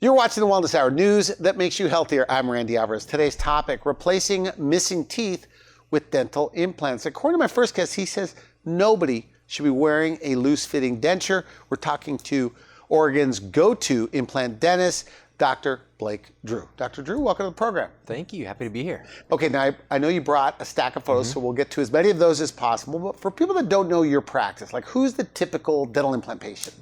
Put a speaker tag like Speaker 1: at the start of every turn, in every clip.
Speaker 1: You're watching the Wellness Hour, news that makes you healthier. I'm Randy Alvarez. Today's topic, replacing missing teeth with dental implants. According to my first guest, he says nobody should be wearing a loose-fitting denture. We're talking to Oregon's go-to implant dentist, Dr. Blake Drew. Dr. Drew, welcome to the program.
Speaker 2: Thank you. Happy to be here.
Speaker 1: Okay, now I know you brought a stack of photos, so we'll get to as many of those as possible. But for people that don't know your practice, like who's the typical dental implant patient?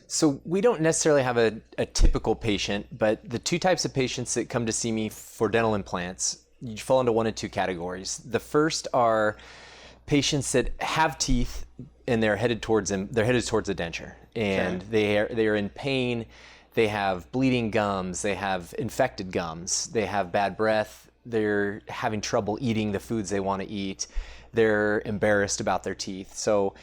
Speaker 2: So we don't necessarily have a typical patient, but the two types of patients that come to see me for dental implants, you fall into one of two categories. The first are patients that have teeth and they're headed towards a denture, and they are in pain. They have bleeding gums, they have infected gums, they have bad breath, they're having trouble eating the foods they want to eat, they're embarrassed about their teeth. So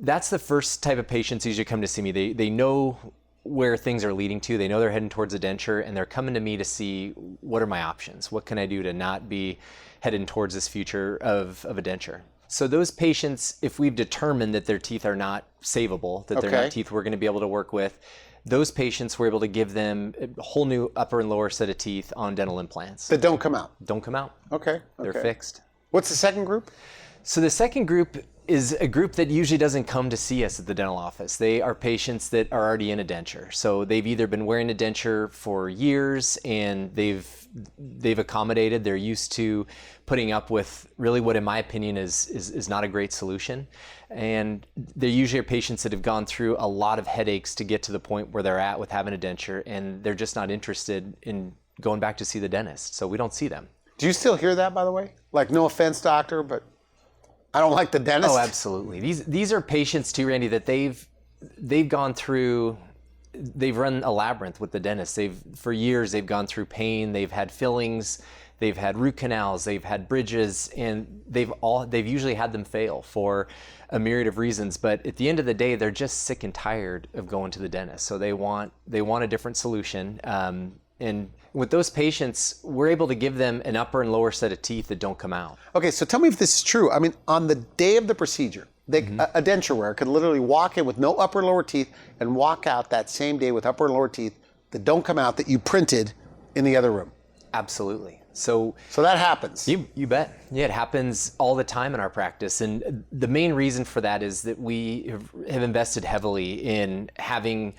Speaker 2: that's the first type of patients who usually come to see me. They know where things are leading to, they know they're heading towards a denture, and they're coming to me to see what are my options, what can I do to not be heading towards this future of a denture. So those patients, if we've determined that their teeth are not savable, that they're not teeth we're going to be able to work with, those patients, we're able to give them a whole new upper and lower set of teeth on dental implants.
Speaker 1: That don't come out?
Speaker 2: Don't come out.
Speaker 1: Okay.
Speaker 2: They're fixed.
Speaker 1: What's the second group?
Speaker 2: So the second group is a group that usually doesn't come to see us at the dental office. They are patients that are already in a denture. So they've either been wearing a denture for years and they've accommodated, they're used to putting up with really what in my opinion is not a great solution. And they're usually patients that have gone through a lot of headaches to get to the point where they're at with having a denture, and they're just not interested in going back to see the dentist. So we don't see them.
Speaker 1: Do you still hear that, by the way? Like, no offense, doctor, but I don't like the dentist?
Speaker 2: Oh, absolutely. These are patients too, Randy, that they've gone through, they've run a labyrinth with the dentist. For years, they've gone through pain, they've had fillings, they've had root canals, they've had bridges, and they've usually had them fail for a myriad of reasons. But at the end of the day, they're just sick and tired of going to the dentist. So they want a different solution. And with those patients, we're able to give them an upper and lower set of teeth that don't come out.
Speaker 1: Okay, so tell me if this is true. I mean, on the day of the procedure, a denture wearer could literally walk in with no upper and lower teeth and walk out that same day with upper and lower teeth that don't come out that you printed in the other room.
Speaker 2: Absolutely. So
Speaker 1: that happens.
Speaker 2: You bet. Yeah, it happens all the time in our practice. And the main reason for that is that we have invested heavily in having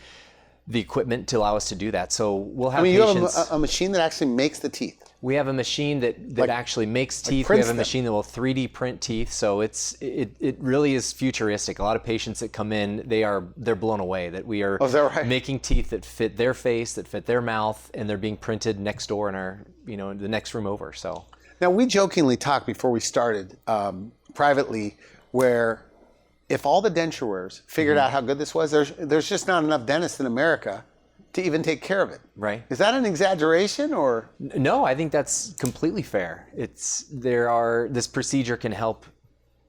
Speaker 2: the equipment to allow us to do that. So we'll have patients.
Speaker 1: You have a machine that actually makes the teeth.
Speaker 2: We have a machine that actually makes teeth. We have a machine that will 3D print teeth. So it really is futuristic. A lot of patients that come in, they're blown away that we are making teeth that fit their face, that fit their mouth, and they're being printed next door in our, the next room over. So
Speaker 1: now we jokingly talked before we started privately, where if all the denture wearers figured out how good this was, there's just not enough dentists in America to even take care of it.
Speaker 2: Right.
Speaker 1: Is that an exaggeration or?
Speaker 2: No, I think that's completely fair. This procedure can help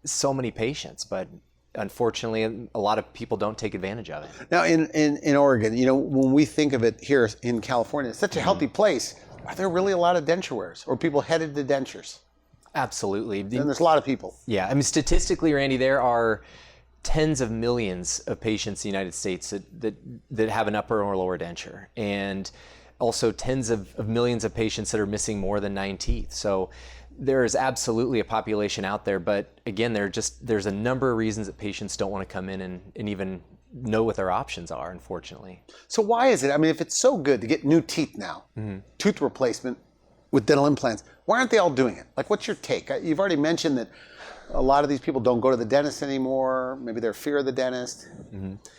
Speaker 2: so many patients, but unfortunately, a lot of people don't take advantage of it.
Speaker 1: Now in Oregon, when we think of it here in California, it's such a healthy place. Are there really a lot of denture wearers or people headed to dentures?
Speaker 2: Absolutely.
Speaker 1: And there's a lot of people.
Speaker 2: Yeah, I mean, statistically, Randy, there are tens of millions of patients in the United States that have an upper or lower denture, and also tens of millions of patients that are missing more than 9 teeth. So there is absolutely a population out there, but again, there's a number of reasons that patients don't want to come in and even know what their options are, unfortunately.
Speaker 1: So why is it? I mean, if it's so good to get new teeth now, tooth replacement with dental implants, why aren't they all doing it? Like, what's your take? You've already mentioned that a lot of these people don't go to the dentist anymore. Maybe they're fear of the dentist.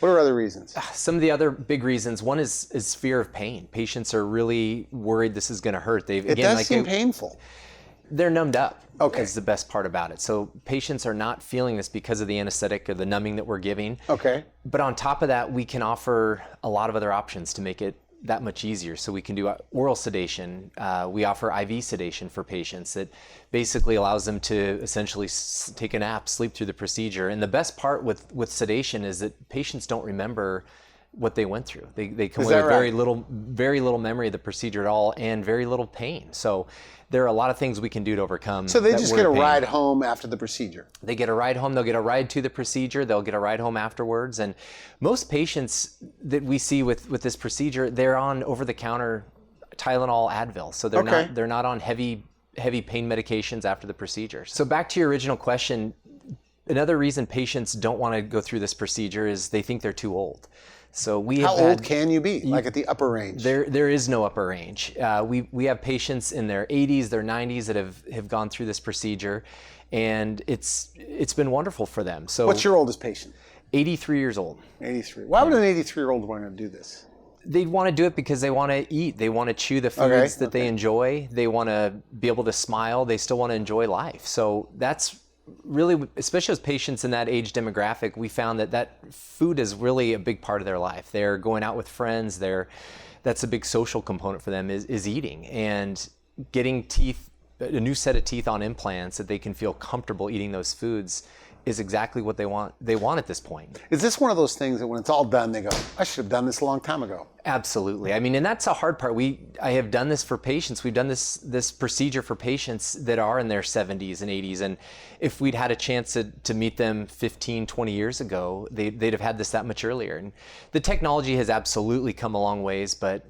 Speaker 1: What are other reasons?
Speaker 2: Some of the other big reasons. One is fear of pain. Patients are really worried this is going to hurt.
Speaker 1: It does seem painful.
Speaker 2: They're numbed up. Is the best part about it. So patients are not feeling this because of the anesthetic or the numbing that we're giving. But on top of that, we can offer a lot of other options to make it that much easier. So we can do oral sedation. We offer IV sedation for patients that basically allows them to essentially take a nap, sleep through the procedure. And the best part with sedation is that patients don't remember what they went through. They come
Speaker 1: Is
Speaker 2: away
Speaker 1: that
Speaker 2: with
Speaker 1: right?
Speaker 2: very little memory of the procedure at all, and very little pain. So there are a lot of things we can do to overcome.
Speaker 1: So they
Speaker 2: that
Speaker 1: just
Speaker 2: word
Speaker 1: get a
Speaker 2: of pain.
Speaker 1: ride home after the procedure.
Speaker 2: They get a ride home, they'll get a ride to the procedure, they'll get a ride home afterwards. And most patients that we see with this procedure, they're on over-the-counter Tylenol, Advil. So they're not on heavy pain medications after the procedure. So back to your original question, another reason patients don't want to go through this procedure is they think they're too old. So
Speaker 1: How old can you be, like at the upper range?
Speaker 2: There is no upper range. We have patients in their 80s, their 90s that have gone through this procedure, and it's been wonderful for them. So
Speaker 1: What's your oldest patient?
Speaker 2: 83 years old.
Speaker 1: 83. Why would an 83-year-old want to do this?
Speaker 2: They want to do it because they want to eat. They want to chew the foods that they enjoy. They want to be able to smile. They still want to enjoy life. So that's really, especially as patients in that age demographic, we found that food is really a big part of their life. They're going out with friends. That's a big social component for them is eating, and getting a new set of teeth on implants that they can feel comfortable eating those foods is exactly what they want. They want at this point.
Speaker 1: Is this one of those things that when it's all done, they go, I should have done this a long time ago?
Speaker 2: Absolutely. I mean, and that's a hard part. I have done this for patients. We've done this procedure for patients that are in their 70s and 80s. And if we'd had a chance to meet them 15, 20 years ago, they'd have had this that much earlier. And the technology has absolutely come a long ways, but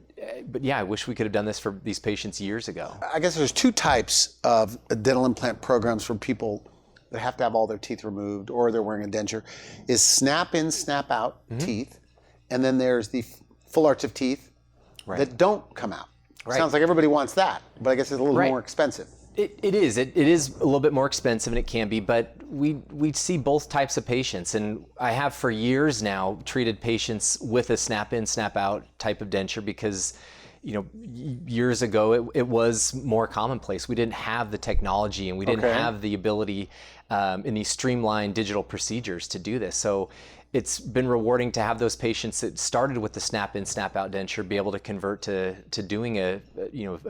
Speaker 2: yeah, I wish we could have done this for these patients years ago.
Speaker 1: I guess there's two types of dental implant programs for people that have to have all their teeth removed or they're wearing a denture, is snap in, snap out teeth. And then there's the full arch of teeth that don't come out. Sounds like everybody wants that, but I guess it's a little more expensive.
Speaker 2: It is. It is a little bit more expensive, and it can be, but we see both types of patients. And I have for years now treated patients with a snap in, snap out type of denture because years ago it was more commonplace. We didn't have the technology, and we didn't have the ability in these streamlined digital procedures to do this. So it's been rewarding to have those patients that started with the snap in, snap out denture be able to convert to doing a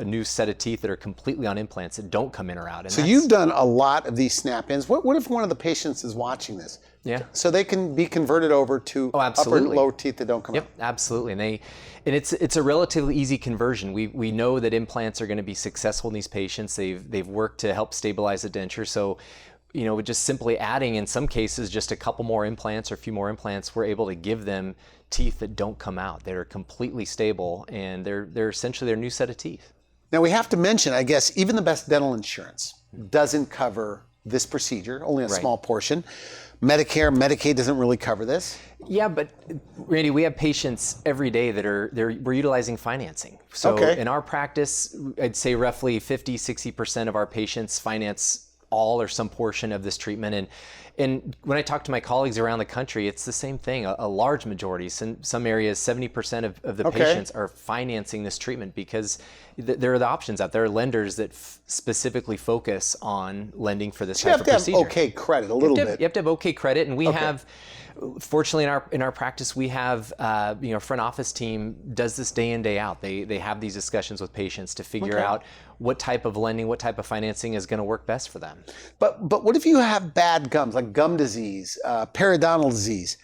Speaker 2: new set of teeth that are completely on implants that don't come in or out. And
Speaker 1: so you've done a lot of these snap ins. What if one of the patients is watching this?
Speaker 2: Yeah.
Speaker 1: So they can be converted over to upper and lower teeth that don't come out.
Speaker 2: Yep, absolutely. And it's a relatively easy conversion. We know that implants are going to be successful in these patients. They've worked to help stabilize the denture. So just simply adding, in some cases, just a couple more implants or a few more implants, we're able to give them teeth that don't come out. They're completely stable, and they're essentially their new set of teeth.
Speaker 1: Now we have to mention, I guess, even the best dental insurance doesn't cover this procedure, only a small portion. Medicare, Medicaid doesn't really cover this.
Speaker 2: Yeah, but Randy, we have patients every day that we're utilizing financing. So in our practice, I'd say roughly 50-60% of our patients finance all or some portion of this treatment. And when I talk to my colleagues around the country, it's the same thing. A large majority, some areas, 70% of the patients are financing this treatment because there are the options out there. There are lenders that specifically focus on lending for this type of procedure.
Speaker 1: You have to have okay credit a little bit.
Speaker 2: You have to have okay credit, and we have, fortunately in our practice, we have front office team does this day in, day out. They have these discussions with patients to figure out what type of lending, what type of financing is going to work best for them.
Speaker 1: But what if you have bad gums, like gum disease, periodontal disease?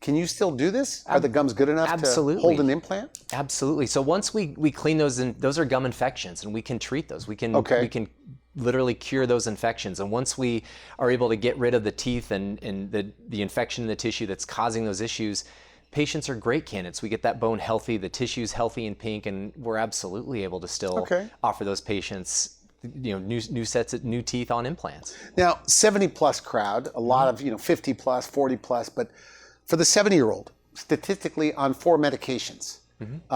Speaker 1: Can you still do this? Are the gums good enough to hold an implant?
Speaker 2: Absolutely. So once we clean those, those are gum infections, and we can treat those. We can literally cure those infections. And once we are able to get rid of the teeth and the infection in the tissue that's causing those issues, patients are great candidates. We get that bone healthy, the tissue's healthy and pink, and we're absolutely able to still offer those patients new sets of new teeth on implants.
Speaker 1: Now, 70+ crowd, a lot of 50+, 40+, but for the 70-year-old, statistically on 4 medications,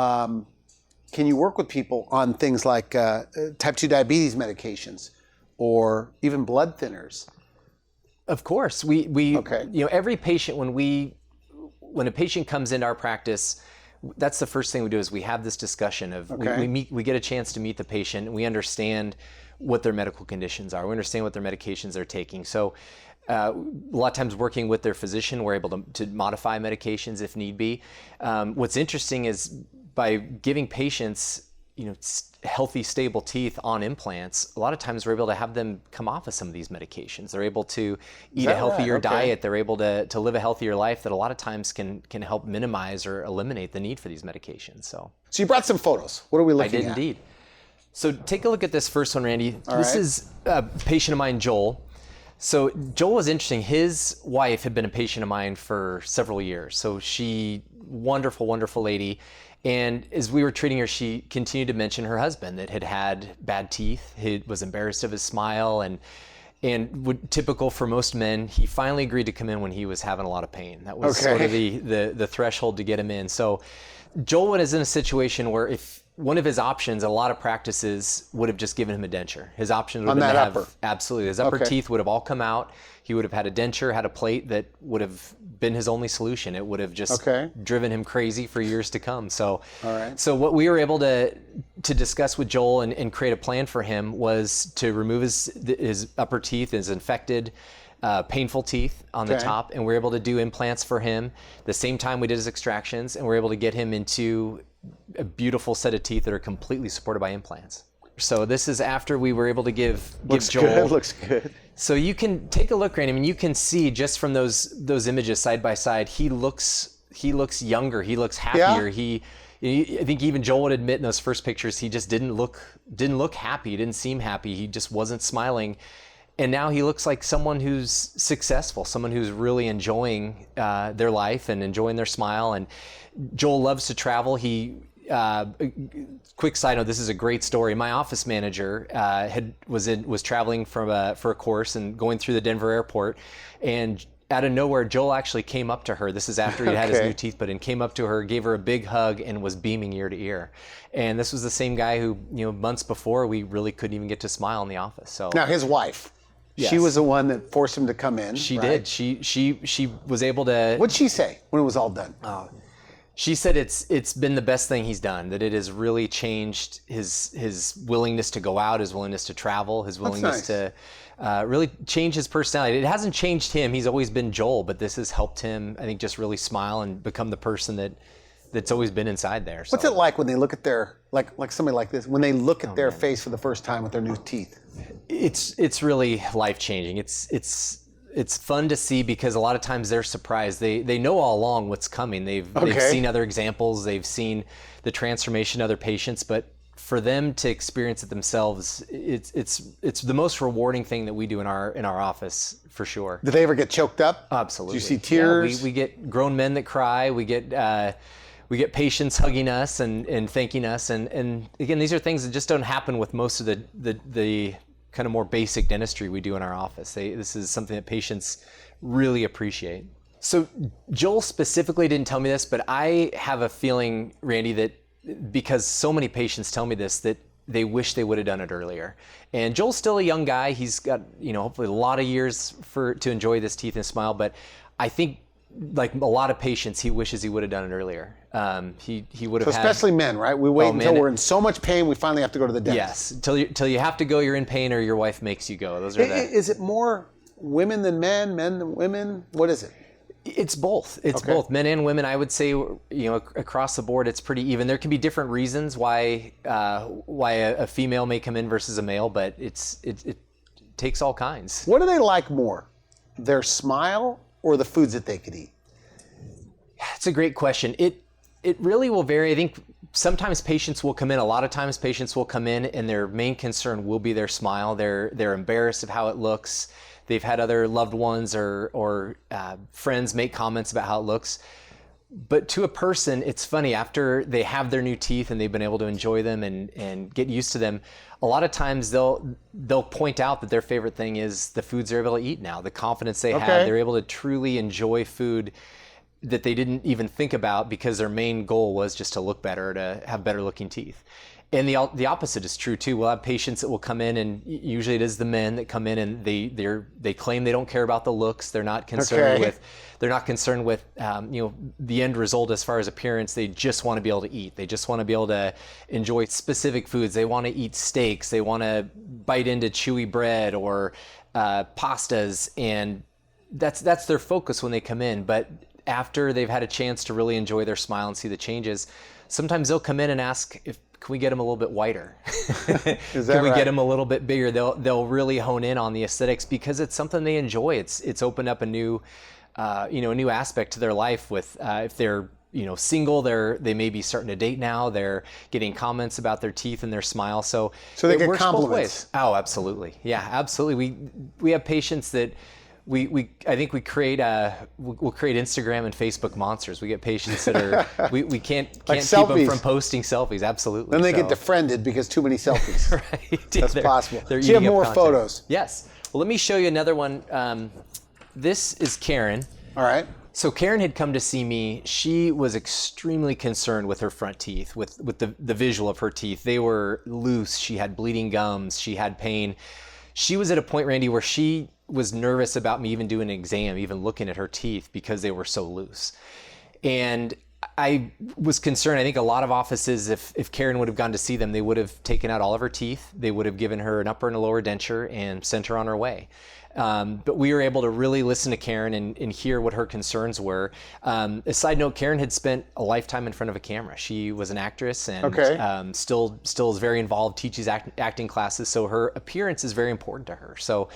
Speaker 1: can you work with people on things like type 2 diabetes medications or even blood thinners?
Speaker 2: Of course, we every patient, when a patient comes into our practice, that's the first thing we do is we have this discussion of we get a chance to meet the patient, and we understand what their medical conditions are. We understand what their medications they're taking. So a lot of times working with their physician, we're able to modify medications if need be. What's interesting is by giving patients healthy, stable teeth on implants, a lot of times we're able to have them come off of some of these medications. They're able to eat a healthier
Speaker 1: right? Okay.
Speaker 2: diet. They're able to live a healthier life that a lot of times can help minimize or eliminate the need for these medications. So
Speaker 1: So you brought some photos. What are we
Speaker 2: I
Speaker 1: looking
Speaker 2: did
Speaker 1: at?
Speaker 2: indeed. So take a look at this first one, Randy. This
Speaker 1: right.
Speaker 2: is a patient of mine, Joel. So Joel was interesting. His wife had been a patient of mine for several years. So she, wonderful, wonderful lady. And as we were treating her, she continued to mention her husband that had bad teeth. He was embarrassed of his smile and typical for most men, he finally agreed to come in when he was having a lot of pain. That was sort of the threshold to get him in. So Joel is in a situation where if one of his options, a lot of practices would have just given him a denture. His option would have been to have, absolutely, his upper teeth would have all come out. He would have had a denture, had a plate that would have been his only solution. It would have just driven him crazy for years to come. So, so what we were able to discuss with Joel and create a plan for him was to remove his upper teeth, his infected, painful teeth on the top, and we're able to do implants for him. The same time we did his extractions, and we're able to get him into a beautiful set of teeth that are completely supported by implants. So this is after we were able to give Joel.
Speaker 1: Looks good.
Speaker 2: So you can take a look, Randy. I mean, you can see just from those images side by side, he looks younger. He looks happier. I think even Joel would admit in those first pictures, he just didn't look happy. He didn't seem happy. He just wasn't smiling. And now he looks like someone who's successful, someone who's really enjoying their life and enjoying their smile. And Joel loves to travel. Quick side note, this is a great story. My office manager was traveling for a course and going through the Denver airport, and out of nowhere, Joel actually came up to her. This is after he had his new teeth put in. Came up to her, gave her a big hug, and was beaming ear to ear. And this was the same guy who, months before, we really couldn't even get to smile in the office. So
Speaker 1: now his wife. Yes. She was the one that forced him to come in.
Speaker 2: She did. She was able to.
Speaker 1: What'd she say when it was all done?
Speaker 2: She said it's been the best thing he's done. That it has really changed his willingness to go out, his willingness to travel, his willingness to really change his personality. It hasn't changed him. He's always been Joel, but this has helped him, I think, just really smile and become the person that's always been inside there. So.
Speaker 1: What's it like when they look at their like somebody like this when they look at their face for the first time with their new teeth?
Speaker 2: It's really life-changing. It's fun to see because a lot of times they're surprised. They know all along what's coming. They've seen other examples. They've seen the transformation of other patients, but for them to experience it themselves, it's the most rewarding thing that we do in our office for sure.
Speaker 1: Do they ever get choked up?
Speaker 2: Absolutely.
Speaker 1: Do you see tears?
Speaker 2: Yeah, we get grown men that cry. We get patients hugging us and thanking us. And again, these are things that just don't happen with most of the kind of more basic dentistry we do in our office. This is something that patients really appreciate. So Joel specifically didn't tell me this, but I have a feeling, Randy, that because so many patients tell me this, that they wish they would have done it earlier. And Joel's still a young guy. He's got, hopefully a lot of years to enjoy this teeth and smile, but I think like a lot of patients, he wishes he would have done it earlier. He would have
Speaker 1: especially men, right? We wait until we're in so much pain, we finally have to go to the dentist.
Speaker 2: Yes, till you have to go, you're in pain, or your wife makes you go. Those are
Speaker 1: Is it more women than men than women? What is it?
Speaker 2: It's both. It's both men and women. I would say, across the board, it's pretty even. There can be different reasons why a female may come in versus a male, but it takes all kinds.
Speaker 1: What do they like more, their smile or the foods that they could eat?
Speaker 2: It's a great question. It really will vary. I think sometimes patients will come in. A lot of times patients will come in and their main concern will be their smile. They're embarrassed of how it looks. They've had other loved ones or friends make comments about how it looks. But to a person, it's funny, after they have their new teeth and they've been able to enjoy them and get used to them, a lot of times they'll point out that their favorite thing is the foods they're able to eat now, the confidence they have. They're able to truly enjoy food that they didn't even think about because their main goal was just to look better, to have better looking teeth. And the opposite is true too. We'll have patients that will come in, and usually it is the men that come in and they claim they don't care about the looks. They're not concerned with the end result as far as appearance. They just want to be able to eat. They just want to be able to enjoy specific foods. They want to eat steaks. They want to bite into chewy bread or pastas, and that's their focus when they come in. But after they've had a chance to really enjoy their smile and see the changes, sometimes they'll come in and ask, can we get them a little bit whiter?
Speaker 1: Is that
Speaker 2: Can we
Speaker 1: right?
Speaker 2: get them a little bit bigger? They'll really hone in on the aesthetics because it's something they enjoy. It's opened up a new, a new aspect to their life. With if they're single, they may be starting to date now. They're getting comments about their teeth and their smile. So
Speaker 1: they
Speaker 2: it
Speaker 1: get
Speaker 2: works both
Speaker 1: compliments.
Speaker 2: ways. Oh, absolutely. Yeah, absolutely. We have patients that. I think we'll create Instagram and Facebook monsters. We get patients that are we can't
Speaker 1: Like
Speaker 2: keep them
Speaker 1: selfies.
Speaker 2: from posting selfies. Absolutely.
Speaker 1: Then they get
Speaker 2: So-
Speaker 1: defriended because too many selfies.
Speaker 2: right.
Speaker 1: That's
Speaker 2: They're-
Speaker 1: possible.
Speaker 2: they're
Speaker 1: So you have
Speaker 2: eating up
Speaker 1: more
Speaker 2: content.
Speaker 1: photos.
Speaker 2: Yes. Well, let me show you another one. This is Karen.
Speaker 1: All right.
Speaker 2: So Karen had come to see me. She was extremely concerned with her front teeth, with the visual of her teeth. They were loose. She had bleeding gums. She had pain. She was at a point, Randy, where she was nervous about me even doing an exam, even looking at her teeth because they were so loose. And I was concerned. I think a lot of offices, if Karen would have gone to see them, they would have taken out all of her teeth. They would have given her an upper and a lower denture and sent her on her way. But we were able to really listen to Karen and hear what her concerns were. A side note, Karen had spent a lifetime in front of a camera. She was an actress and still is very involved, teaches acting classes. So her appearance is very important to her. So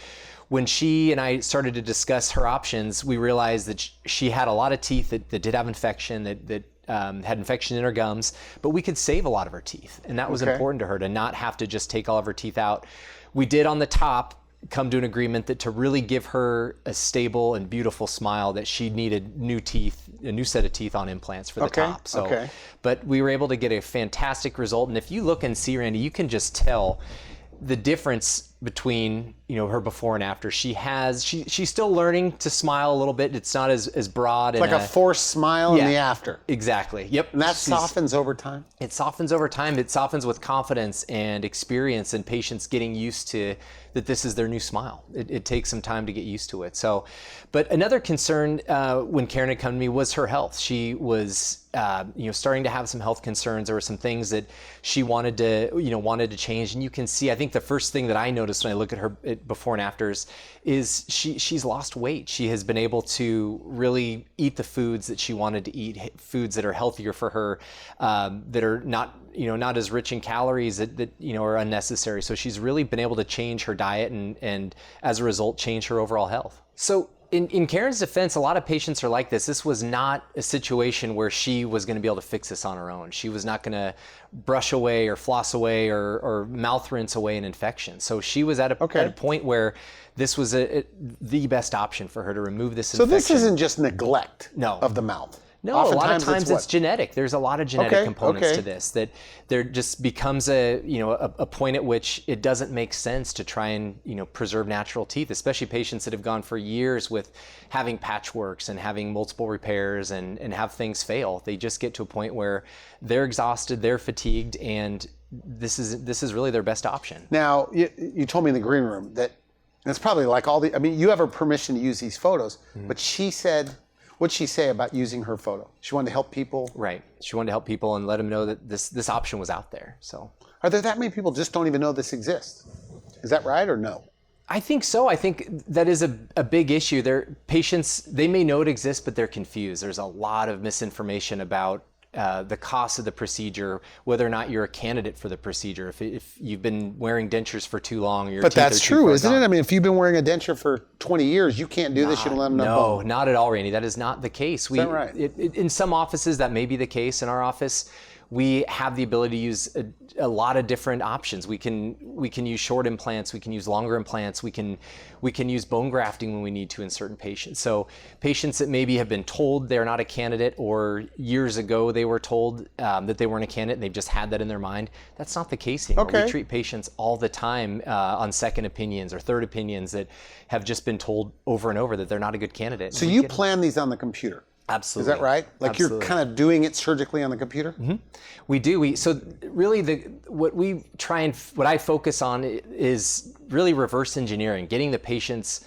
Speaker 2: when she and I started to discuss her options, we realized that she had a lot of teeth that did have infection, that had infection in her gums, but we could save a lot of her teeth. And that was important to her, to not have to just take all of her teeth out. We did on the top come to an agreement that to really give her a stable and beautiful smile, that she needed new teeth, a new set of teeth on implants for the top. So, but we were able to get a fantastic result. And if you look and see, Randy, you can just tell the difference between her before and after. She's still learning to smile a little bit. It's not as broad.
Speaker 1: It's like a forced smile in the after.
Speaker 2: Exactly. Yep.
Speaker 1: And that softens over time?
Speaker 2: It softens over time. It softens with confidence and experience and patients getting used to that this is their new smile. It takes some time to get used to it. So, but another concern when Karen had come to me was her health. She was starting to have some health concerns. There were some things that she wanted to change. And you can see, I think the first thing that I noticed when I look at her before and afters is she's lost weight. She has been able to really eat the foods that she wanted to eat, foods that are healthier for her, that are not as rich in calories that are unnecessary. So she's really been able to change her diet and as a result change her overall health. So in Karen's defense, a lot of patients are like this. This was not a situation where she was going to be able to fix this on her own. She was not going to brush away or floss away or mouth rinse away an infection. So she was at a point where this was the best option for her to remove this infection.
Speaker 1: So this isn't just neglect of the mouth.
Speaker 2: No, a lot of times it's genetic. There's a lot of genetic components to this, that there just becomes a point at which it doesn't make sense to try and preserve natural teeth, especially patients that have gone for years with having patchworks and having multiple repairs and have things fail. They just get to a point where they're exhausted, they're fatigued, and this is really their best option.
Speaker 1: Now, you told me in the green room that it's probably like you have her permission to use these photos, but she said, what'd she say about using her photo? She wanted to help people?
Speaker 2: Right. She wanted to help people and let them know that this option was out there. So,
Speaker 1: are there that many people just don't even know this exists? Is that right or no?
Speaker 2: I think so. I think that is a big issue. Patients, they may know it exists, but they're confused. There's a lot of misinformation about the cost of the procedure, whether or not you're a candidate for the procedure, if you've been wearing dentures for too long. Or your
Speaker 1: but
Speaker 2: teeth
Speaker 1: that's
Speaker 2: are too
Speaker 1: true,
Speaker 2: far
Speaker 1: isn't
Speaker 2: gone.
Speaker 1: it? I mean, if you've been wearing a denture for 20 years, you can't do this. You don't let them know.
Speaker 2: No, not at all, Randy. That is not the case.
Speaker 1: Is that right?
Speaker 2: In some offices, that may be the case. In our office, we have the ability to use a lot of different options. We can use short implants. We can use longer implants. We can use bone grafting when we need to in certain patients. So patients that maybe have been told they're not a candidate, or years ago they were told that they weren't a candidate and they've just had that in their mind. That's not the case anymore. We treat patients all the time on second opinions or third opinions that have just been told over and over that they're not a good candidate.
Speaker 1: So you plan these on the computer?
Speaker 2: Absolutely.
Speaker 1: Is that right? Like you're kind of doing it surgically on the computer?
Speaker 2: Mm-hmm. We do. So really what I focus on is really reverse engineering, getting the patients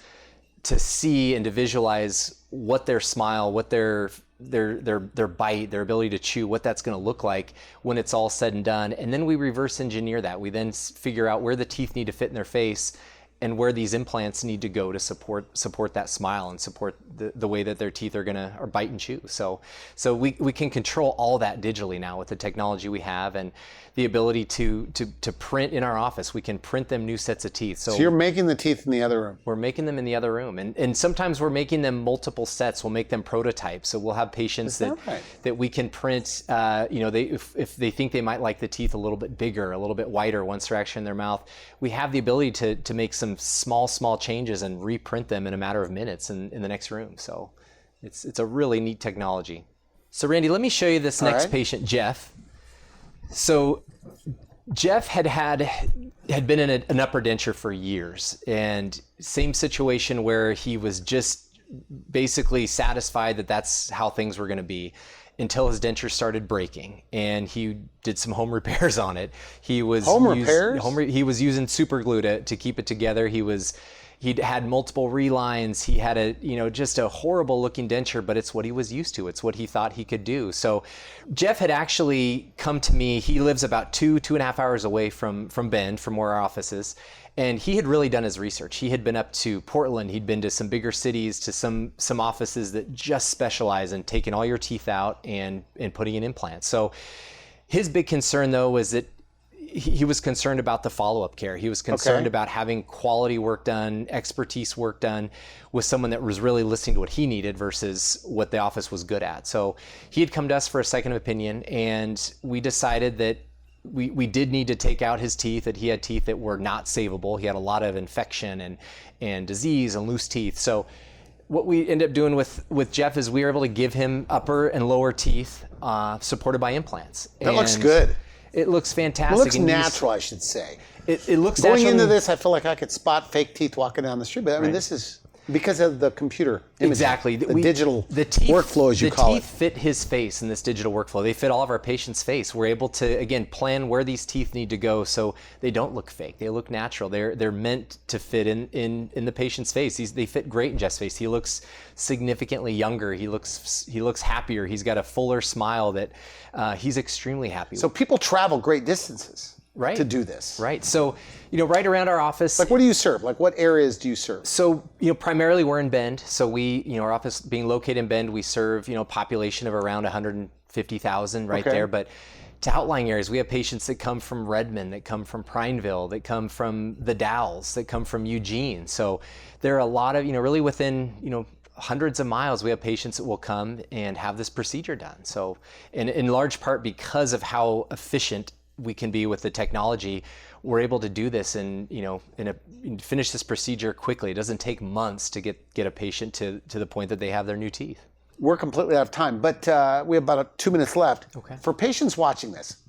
Speaker 2: to see and to visualize what their smile, what their bite, their ability to chew, what that's going to look like when it's all said and done. And then we reverse engineer that. We then figure out where the teeth need to fit in their face and where these implants need to go to support that smile and support the way that their teeth are gonna or bite and chew. So we can control all that digitally now with the technology we have and the ability to print in our office. We can print them new sets of teeth.
Speaker 1: So you're making the teeth in the other room.
Speaker 2: We're making them in the other room, and sometimes we're making them multiple sets. We'll make them prototypes. So we'll have patients that we can print. If they think they might like the teeth a little bit bigger, a little bit wider once they're actually in their mouth, we have the ability to make some small changes and reprint them in a matter of minutes in the next room. So it's a really neat technology. So Randy, let me show you this next patient, Jeff. So Jeff had been in an upper denture for years, and same situation where he was just basically satisfied that that's how things were going to be until his denture started breaking, and he did some home repairs on it. He was he was using super glue to keep it together. He'd had multiple relines. He had just a horrible looking denture, but it's what he was used to. It's what he thought he could do. So Jeff had actually come to me. He lives about 2.5 hours away from Bend, from where our office is. And he had really done his research. He had been up to Portland. He'd been to some bigger cities, to some offices that just specialize in taking all your teeth out and putting in implants. So his big concern though was that he was concerned about the follow-up care. He was concerned about having quality work done, expertise work done with someone that was really listening to what he needed versus what the office was good at. So he had come to us for a second opinion, and we decided that we did need to take out his teeth, that he had teeth that were not savable. He had a lot of infection and disease and loose teeth. So what we ended up doing with Jeff is we were able to give him upper and lower teeth supported by implants.
Speaker 1: That looks good.
Speaker 2: It looks fantastic.
Speaker 1: It looks natural, I should say.
Speaker 2: It looks
Speaker 1: Going
Speaker 2: natural.
Speaker 1: into this, I feel like I could spot fake teeth walking down the street. But I mean, this is because of the computer imaging,
Speaker 2: exactly
Speaker 1: the digital workflow, as you call it.
Speaker 2: The teeth fit his face in this digital workflow. They fit all of our patients' face. We're able to, again, plan where these teeth need to go so they don't look fake. They look natural. They're meant to fit in the patient's face. They fit great in Jeff's face. He looks significantly younger. He looks happier. He's got a fuller smile that he's extremely happy with.
Speaker 1: So people travel great distances. To do this.
Speaker 2: Right. So, right around our office.
Speaker 1: Like, what do you serve? Like, what areas do you serve?
Speaker 2: So, primarily we're in Bend. So our office being located in Bend, we serve, a population of around 150,000 right there. But to outlying areas, we have patients that come from Redmond, that come from Prineville, that come from the Dalles, that come from Eugene. So there are a lot of, really within, hundreds of miles, we have patients that will come and have this procedure done. So, in large part because of how efficient we can be with the technology, we're able to do this and finish this procedure quickly. It doesn't take months to get a patient to the point that they have their new teeth.
Speaker 1: We're completely out of time, but we have about 2 minutes left.
Speaker 2: Okay.
Speaker 1: For patients watching this,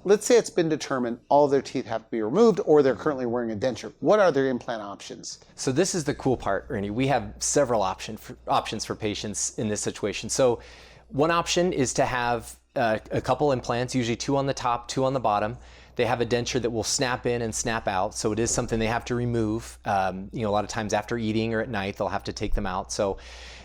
Speaker 1: let's say it's been determined all their teeth have to be removed or they're currently wearing a denture. What are their implant options?
Speaker 2: So this is the cool part, Randy. We have several options for patients in this situation. So one option is to have a couple implants, usually 2 on the top, 2 on the bottom. They have a denture that will snap in and snap out, so it is something they have to remove. A lot of times after eating or at night, they'll have to take them out. So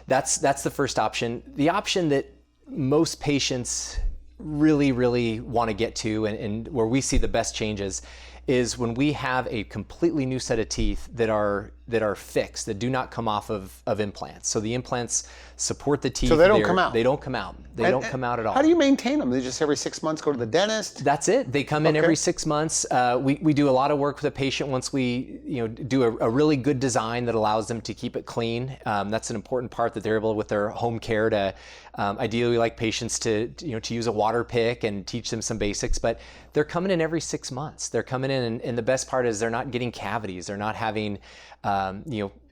Speaker 2: that's the first option. The option that most patients really, really want to get to, and where we see the best changes, is when we have a completely new set of teeth that are fixed, that do not come off of implants. So the implants support the teeth.
Speaker 1: So they don't come out.
Speaker 2: They don't come out. They don't come out at all.
Speaker 1: How do you maintain them? They just every 6 months go to the dentist?
Speaker 2: That's it. They come in every 6 months. We do a lot of work with a patient once we do a really good design that allows them to keep it clean. That's an important part, that they're able with their home care to ideally, we like patients to use a water pick and teach them some basics, but they're coming in every 6 months. They're coming in, and the best part is they're not getting cavities. They're not having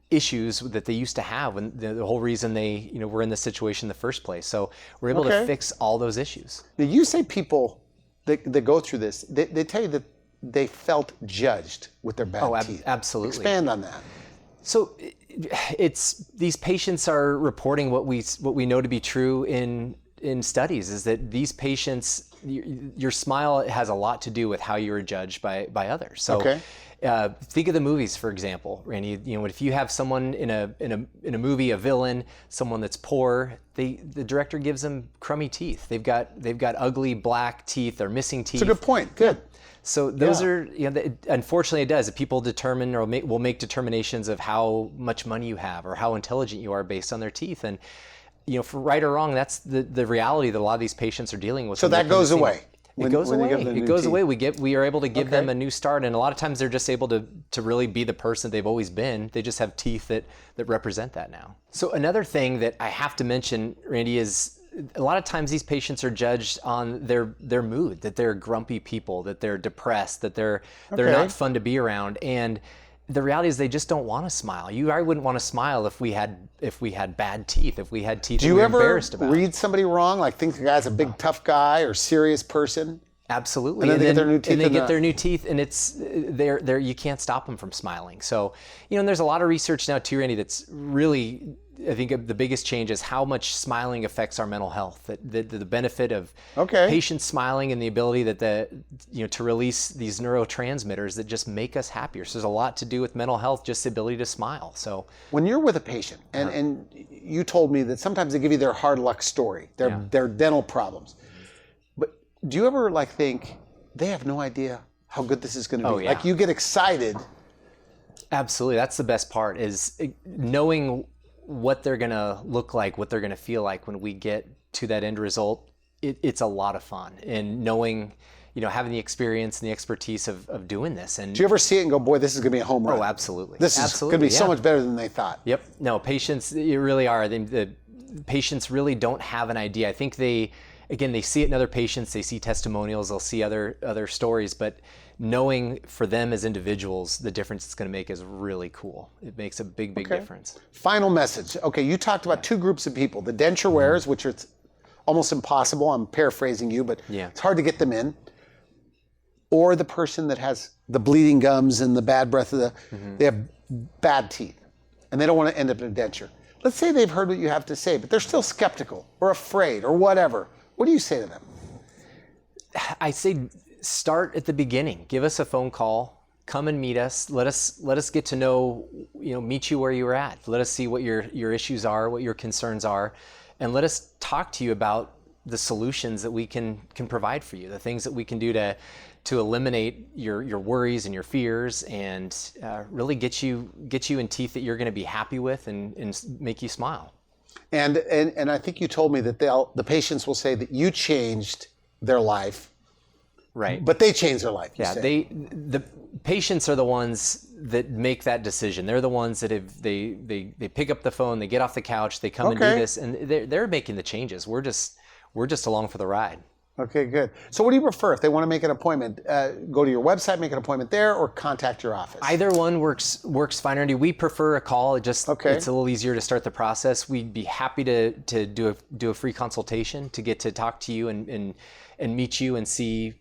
Speaker 2: issues that they used to have when the whole reason they were in this situation in the first place. So we're able to fix all those issues.
Speaker 1: Now, you say people that go through this, they tell you that they felt judged with their bad teeth.
Speaker 2: Absolutely.
Speaker 1: Expand on that.
Speaker 2: So these patients are reporting what we know to be true in studies, is that these patients your smile has a lot to do with how you are judged by others. So
Speaker 1: Okay.
Speaker 2: Think of the movies, for example, Randy. If you have someone in a movie, a villain, someone that's poor, the director gives them crummy teeth. They've got ugly black teeth. They're missing teeth.
Speaker 1: It's a good point. Good.
Speaker 2: So those are, unfortunately it does. People determine or will make determinations of how much money you have or how intelligent you are based on their teeth. And, for right or wrong, that's the reality that a lot of these patients are dealing with.
Speaker 1: So that goes away.
Speaker 2: It goes away. It goes away. We are able to give them a new start, and a lot of times they're just able to really be the person they've always been. They just have teeth that represent that now. So another thing that I have to mention, Randy, is a lot of times these patients are judged on their mood, that they're grumpy people, that they're depressed, that they're not fun to be around, and the reality is they just don't want to smile. I wouldn't want to smile if we had bad teeth, if we had teeth that we were embarrassed about.
Speaker 1: Do you ever read somebody wrong, like think the guy's a big tough guy or serious person?
Speaker 2: Absolutely.
Speaker 1: And then they get their new teeth.
Speaker 2: And they get their new teeth, and it's they're you can't stop them from smiling. So, and there's a lot of research now too, Randy, that's really, I think the biggest change is how much smiling affects our mental health. The benefit of patients smiling and the ability that to release these neurotransmitters that just make us happier. So there's a lot to do with mental health, just the ability to smile. So
Speaker 1: when you're with a patient and you told me that sometimes they give you their hard luck story, their dental problems. But do you ever think they have no idea how good this is going to be?
Speaker 2: Yeah.
Speaker 1: Like you get excited.
Speaker 2: Absolutely. That's the best part, is knowing what they're going to look like, what they're going to feel like when we get to that end result. It's a lot of fun, and knowing, having the experience and the expertise of doing this. And
Speaker 1: do you ever see it and go, boy, this is going to be a home run?
Speaker 2: Oh, absolutely.
Speaker 1: This is going to be so much better than they thought.
Speaker 2: Yep. No, patients, you really are. The patients really don't have an idea. I think they see it in other patients, they see testimonials, they'll see other stories, but knowing for them as individuals, the difference it's going to make is really cool. It makes a big difference.
Speaker 1: Final message. Okay, you talked about two groups of people, the denture wearers, which are almost impossible, I'm paraphrasing you, but it's hard to get them in, or the person that has the bleeding gums and the bad breath, they have bad teeth, and they don't want to end up in a denture. Let's say they've heard what you have to say, but they're still skeptical or afraid or whatever. What do you say to them?
Speaker 2: I say start at the beginning. Give us a phone call. Come and meet us. Let us get to know, meet you where you're at. Let us see what your issues are, what your concerns are, and let us talk to you about the solutions that we can provide for you, the things that we can do to eliminate your worries and your fears, and really get you in teeth that you're going to be happy with and make you smile.
Speaker 1: And I think you told me that the patients will say that you changed their life.
Speaker 2: Right.
Speaker 1: But they changed their life.
Speaker 2: The patients are the ones that make that decision. They're the ones that they pick up the phone, they get off the couch, they come and do this, and they're making the changes. We're just along for the ride.
Speaker 1: Okay, good. So what do you prefer? If they want to make an appointment, go to your website, make an appointment there, or contact your office? Either
Speaker 2: one works fine, Randy. We prefer a call. It's a little easier to start the process. We'd be happy to do a free consultation to get to talk to you and meet you and see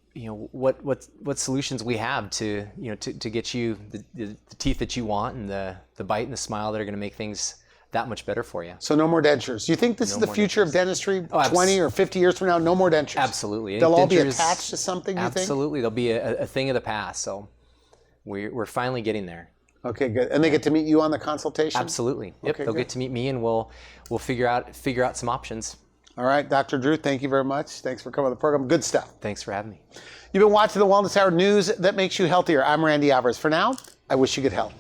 Speaker 2: what solutions we have to get you the teeth that you want and the bite and the smile that are going to make things that much better for you.
Speaker 1: So no more dentures. Do you think this is the future of dentistry 20 or 50 years from now? No more dentures?
Speaker 2: Absolutely.
Speaker 1: They'll all be attached to something, you think?
Speaker 2: Absolutely. They'll be a thing of the past. So we're finally getting there.
Speaker 1: Okay, good. And they get to meet you on the consultation?
Speaker 2: Absolutely. Yep. They'll get to meet me, and we'll figure out some options.
Speaker 1: All right, Dr. Drew, thank you very much. Thanks for coming on the program. Good stuff.
Speaker 2: Thanks for having me.
Speaker 1: You've been watching the Wellness Hour, news that makes you healthier. I'm Randy Alvarez. For now, I wish you good health.